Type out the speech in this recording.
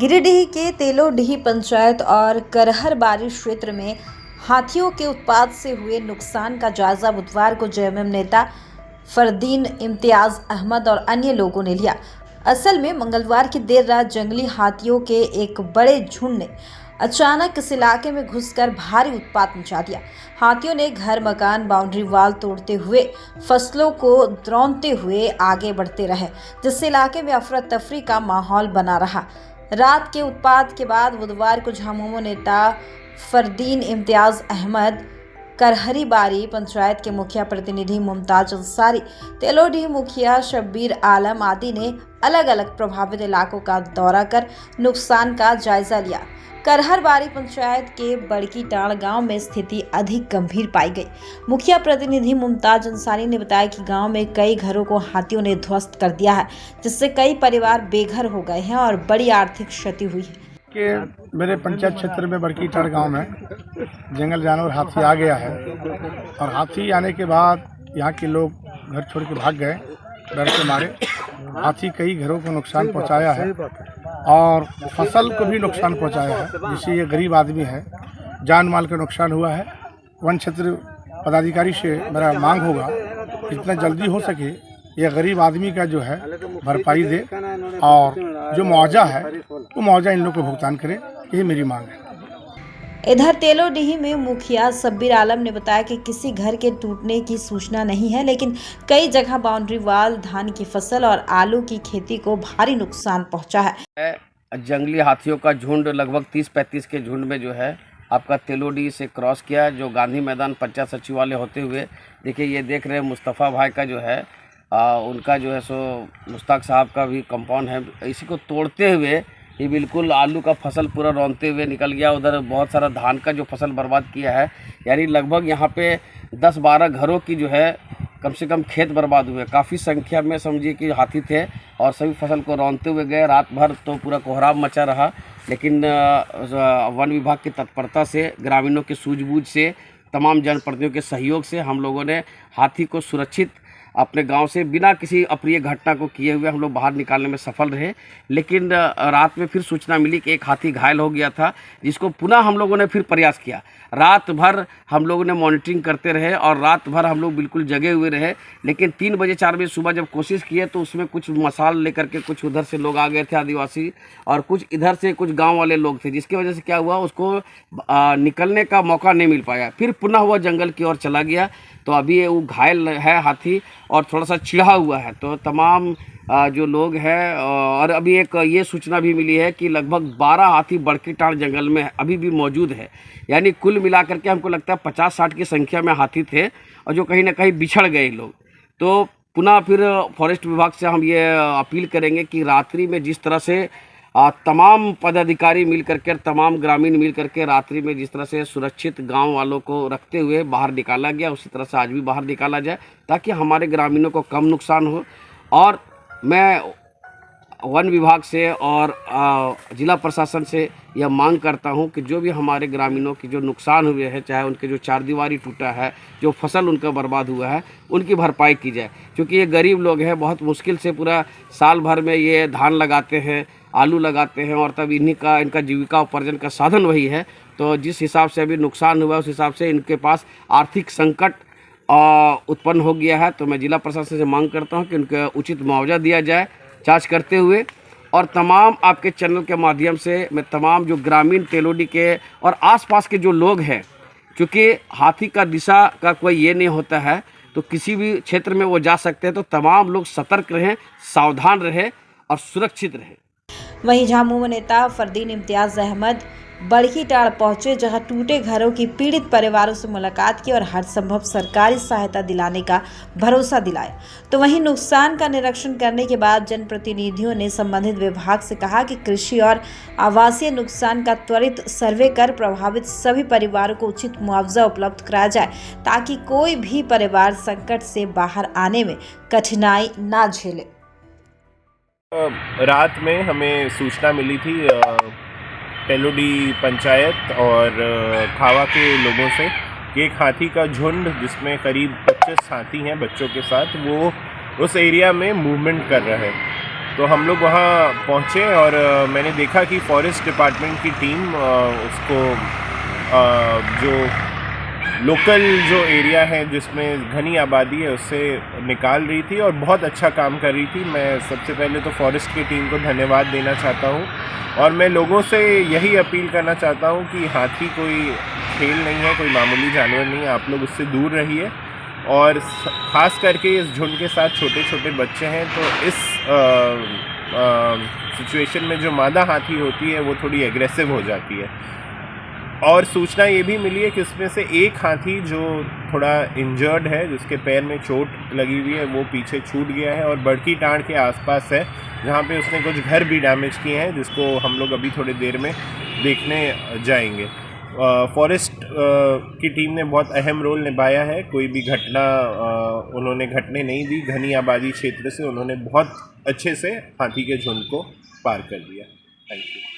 गिरिडीह के तेलोडीह पंचायत और करहरबारी क्षेत्र में हाथियों के उत्पात से हुए नुकसान का जायजा बुधवार को जेएमएम नेता फरदीन इम्तियाज अहमद और अन्य लोगों ने लिया। असल में मंगलवार की देर रात जंगली हाथियों के एक बड़े झुंड ने अचानक इस इलाके में घुसकर भारी उत्पात मचा दिया। हाथियों ने घर, मकान, बाउंड्री वाल तोड़ते हुए फसलों को रौंदते हुए आगे बढ़ते रहे, जिससे इलाके में अफरा तफरी का माहौल बना रहा। रात के उत्पात के बाद बुधवार को झामुमो नेता फरदीन इम्तियाज अहमद, करहरीबारी पंचायत के मुखिया प्रतिनिधि मुमताज अंसारी, तेलोडीह मुखिया शब्बीर आलम आदि ने अलग अलग प्रभावित इलाकों का दौरा कर नुकसान का जायजा लिया। करहरबारी पंचायत के बड़की टाड़ गांव में स्थिति अधिक गंभीर पाई गई। मुखिया प्रतिनिधि मुमताज अंसारी ने बताया कि गांव में कई घरों को हाथियों ने ध्वस्त कर दिया है, जिससे कई परिवार बेघर हो गए हैं और बड़ी आर्थिक क्षति हुई है। कि मेरे पंचायत क्षेत्र में बड़की टाड़ गांव में जंगल जानवर हाथी आ गया है और हाथी आने के बाद यहाँ के लोग घर छोड़ के भाग गए डर के मारे। हाथी कई घरों को नुकसान पहुँचाया है और फसल को भी नुकसान पहुँचाया है, जिससे ये गरीब आदमी है, जान माल का नुकसान हुआ है। वन क्षेत्र पदाधिकारी से मेरा मांग होगा जितना जल्दी हो सके यह गरीब आदमी का जो है भरपाई दे और जो मुआवजा है वो मुआवजा इन लोग को भुगतान करे, यही मेरी मांग है। इधर तेलोडीह में मुखिया शब्बीर आलम ने बताया कि किसी घर के टूटने की सूचना नहीं है, लेकिन कई जगह बाउंड्री वाल, धान की फसल और आलू की खेती को भारी नुकसान पहुंचा है। जंगली हाथियों का झुंड लगभग 30-35 के झुंड में जो है आपका तेलोडीह से क्रॉस किया, जो गांधी मैदान पंचायत सचिवालय होते हुए, देखिए ये देख रहे हैं मुस्तफ़ा भाई का जो है उनका जो है सो मुश्ताक साहब का भी कंपाउंड है, इसी को तोड़ते हुए ये बिल्कुल आलू का फसल पूरा रौंदते हुए निकल गया। उधर बहुत सारा धान का जो फसल बर्बाद किया है, यानी लगभग यहाँ पे 10-12 घरों की जो है कम से कम खेत बर्बाद हुए। काफ़ी संख्या में समझिए कि हाथी थे और सभी फसल को रौंदते हुए गए। रात भर तो पूरा कोहराम मचा रहा, लेकिन वन विभाग की तत्परता से, ग्रामीणों की सूझबूझ से, तमाम जनप्रतिनिधियों के सहयोग से हम लोगों ने हाथी को सुरक्षित अपने गांव से बिना किसी अप्रिय घटना को किए हुए हम लोग बाहर निकालने में सफल रहे। लेकिन रात में फिर सूचना मिली कि एक हाथी घायल हो गया था, जिसको पुनः हम लोगों ने फिर प्रयास किया। रात भर हम लोगों ने मॉनिटरिंग करते रहे और रात भर हम लोग बिल्कुल जगे हुए रहे। लेकिन 3 बजे 4 बजे सुबह जब कोशिश किए तो उसमें कुछ मसाल लेकर के कुछ उधर से लोग आ गए थे आदिवासी, और कुछ इधर से कुछ गाँव वाले लोग थे, जिसकी वजह से क्या हुआ, उसको निकलने का मौका नहीं मिल पाया। फिर पुनः वह जंगल की ओर चला गया। तो अभी वो घायल है हाथी और थोड़ा सा चिढ़ा हुआ है। तो तमाम जो लोग हैं, और अभी एक ये सूचना भी मिली है कि लगभग 12 हाथी बड़की टाड़ जंगल में अभी भी मौजूद है। यानी कुल मिलाकर के हमको लगता है 50-60 की संख्या में हाथी थे और जो कहीं ना कहीं बिछड़ गए लोग। तो पुनः फिर फॉरेस्ट विभाग से हम ये अपील करेंगे कि रात्रि में जिस तरह से तमाम पदाधिकारी मिल करके, तमाम ग्रामीण मिल करके रात्रि में जिस तरह से सुरक्षित गांव वालों को रखते हुए बाहर निकाला गया, उसी तरह से आज भी बाहर निकाला जाए, ताकि हमारे ग्रामीणों को कम नुकसान हो। और मैं वन विभाग से और जिला प्रशासन से यह मांग करता हूं कि जो भी हमारे ग्रामीणों की जो नुकसान हुए हैं, चाहे उनके जो चारदीवारी टूटा है, जो फसल उनका बर्बाद हुआ है, उनकी भरपाई की जाए। क्योंकि ये गरीब लोग हैं, बहुत मुश्किल से पूरा साल भर में ये धान लगाते हैं, आलू लगाते हैं, और तब इनका जीविका उपार्जन का साधन वही है। तो जिस हिसाब से अभी नुकसान हुआ, उस हिसाब से इनके पास आर्थिक संकट उत्पन्न हो गया है। तो मैं जिला प्रशासन से मांग करता हूं कि उनका उचित मुआवजा दिया जाए जांच करते हुए। और तमाम आपके चैनल के माध्यम से मैं तमाम जो ग्रामीण तेलोडी के और आसपास के जो लोग हैं, क्योंकि हाथी का दिशा का कोई ये नहीं होता है, तो किसी भी क्षेत्र में वो जा सकते हैं, तो तमाम लोग सतर्क रहें, सावधान रहें और सुरक्षित रहें। वहीं झामुमो नेता फरदीन इम्तियाज अहमद बड़की टाड़ पहुंचे, जहां टूटे घरों की पीड़ित परिवारों से मुलाकात की और हर संभव सरकारी सहायता दिलाने का भरोसा दिलाया। तो वहीं नुकसान का निरीक्षण करने के बाद जनप्रतिनिधियों ने संबंधित विभाग से कहा कि कृषि और आवासीय नुकसान का त्वरित सर्वे कर प्रभावित सभी परिवारों को उचित मुआवजा उपलब्ध कराया जाए, ताकि कोई भी परिवार संकट से बाहर आने में कठिनाई न झेले। रात में हमें सूचना मिली थी तेलोडीह पंचायत और खावा के लोगों से कि एक हाथी का झुंड, जिसमें करीब 25 हाथी हैं बच्चों के साथ, वो उस एरिया में मूवमेंट कर रहा है। तो हम लोग वहाँ पहुँचे और मैंने देखा कि फॉरेस्ट डिपार्टमेंट की टीम उसको जो लोकल जो एरिया है जिसमें घनी आबादी है उससे निकाल रही थी और बहुत अच्छा काम कर रही थी। मैं सबसे पहले तो फॉरेस्ट की टीम को धन्यवाद देना चाहता हूँ और मैं लोगों से यही अपील करना चाहता हूँ कि हाथी कोई खेल नहीं है, कोई मामूली जानवर नहीं है, आप लोग उससे दूर रहिए। और ख़ास करके इस झुंड के साथ छोटे छोटे बच्चे हैं, तो इस सिचुएशन में जो मादा हाथी होती है वो थोड़ी एग्रेसिव हो जाती है। और सूचना ये भी मिली है कि उसमें से एक हाथी जो थोड़ा इंजर्ड है, जिसके पैर में चोट लगी हुई है, वो पीछे छूट गया है और बड़की टाँड़ के आसपास है, जहाँ पे उसने कुछ घर भी डैमेज किए हैं, जिसको हम लोग अभी थोड़ी देर में देखने जाएंगे। फॉरेस्ट की टीम ने बहुत अहम रोल निभाया है। कोई भी घटना उन्होंने घटने नहीं दी। घनी आबादी क्षेत्र से उन्होंने बहुत अच्छे से हाथी के झुंड को पार कर दिया। Thank you.